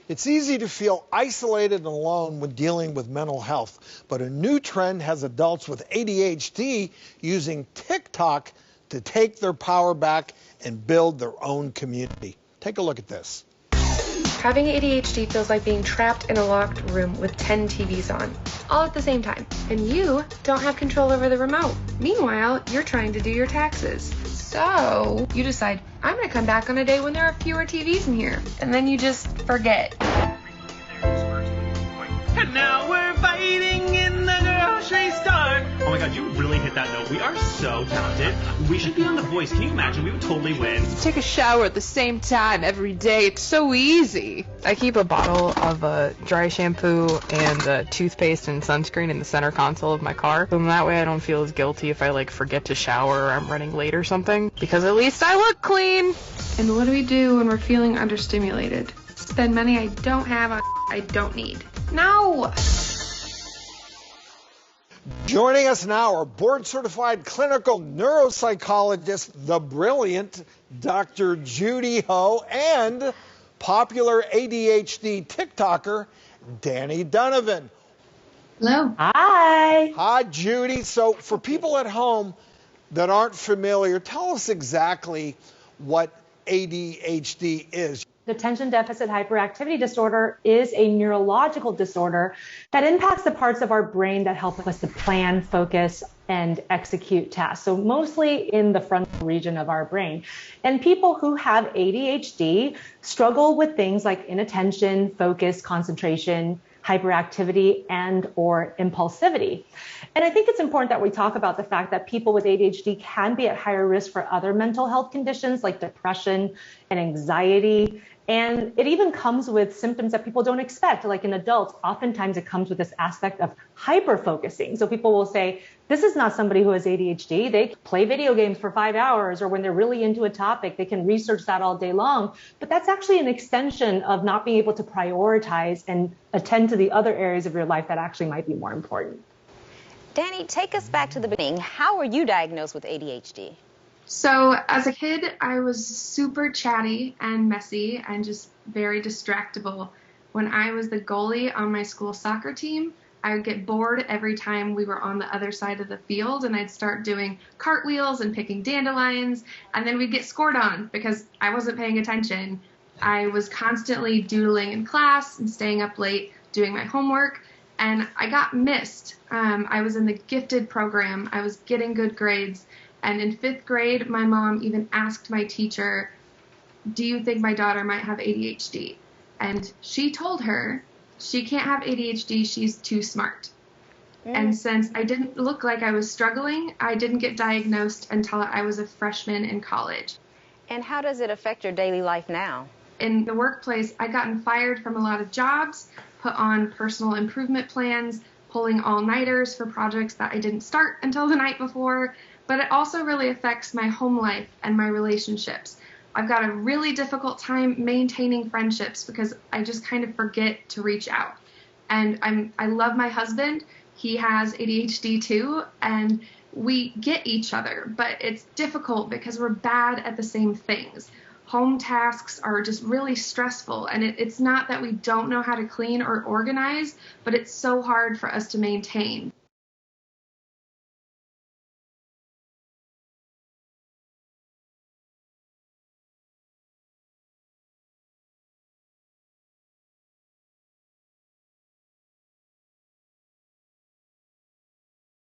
It's easy to feel isolated and alone when dealing with mental health, but a new trend has adults with ADHD using TikTok to take their power back and build their own community. Take a look at this. Having ADHD feels like being trapped in a locked room with 10 TVs on, all at the same time, and you don't have control over the remote. Meanwhile, you're trying to do your taxes. So you decide, I'm going to come back on a day when there are fewer TVs in here, and then you just forget. And now we're fighting in the grocery store. Oh my god, you really hit that note. We are so talented. We should be on The Voice. Can you imagine? We would totally win. Take a shower at the same time every day. It's so easy. I keep a bottle of dry shampoo and toothpaste and sunscreen in the center console of my car. So that way I don't feel as guilty if I forget to shower or I'm running late or something. Because at least I look clean. And what do we do when we're feeling understimulated? Spend money I don't have on I don't need. No! Joining us now are board-certified clinical neuropsychologist, the brilliant Dr. Judy Ho, and popular ADHD TikToker, Danny Donovan. Hello. Hi. Hi, Judy. So for people at home that aren't familiar, tell us exactly what ADHD is. Attention deficit hyperactivity disorder is a neurological disorder that impacts the parts of our brain that help us to plan, focus, and execute tasks. So mostly in the frontal region of our brain. And people who have ADHD struggle with things like inattention, focus, concentration, hyperactivity, and or impulsivity. And I think it's important that we talk about the fact that people with ADHD can be at higher risk for other mental health conditions like depression and anxiety. And it even comes with symptoms that people don't expect. Like in adults, oftentimes it comes with this aspect of hyper-focusing. So people will say, this is not somebody who has ADHD. They play video games for 5 hours, or when they're really into a topic, they can research that all day long. But that's actually an extension of not being able to prioritize and attend to the other areas of your life that actually might be more important. Danny, take us back to the beginning. How were you diagnosed with ADHD? So as a kid, I was super chatty and messy and just very distractible. When I was the goalie on my school soccer team, I would get bored every time we were on the other side of the field, and I'd start doing cartwheels and picking dandelions, and then we'd get scored on because I wasn't paying attention. I was constantly doodling in class and staying up late doing my homework, and I got missed. I was in the gifted program. I was getting good grades. And in 5th grade, my mom even asked my teacher, do you think my daughter might have ADHD? And she told her she can't have ADHD, she's too smart. And since I didn't look like I was struggling, I didn't get diagnosed until I was a freshman in college. And how does it affect your daily life now? In the workplace, I'd gotten fired from a lot of jobs, put on personal improvement plans, pulling all-nighters for projects that I didn't start until the night before. But it also really affects my home life and my relationships. I've got a really difficult time maintaining friendships because I just kind of forget to reach out. And I love my husband. He has ADHD too, and we get each other, but it's difficult because we're bad at the same things. Home tasks are just really stressful, and it's not that we don't know how to clean or organize, but it's so hard for us to maintain.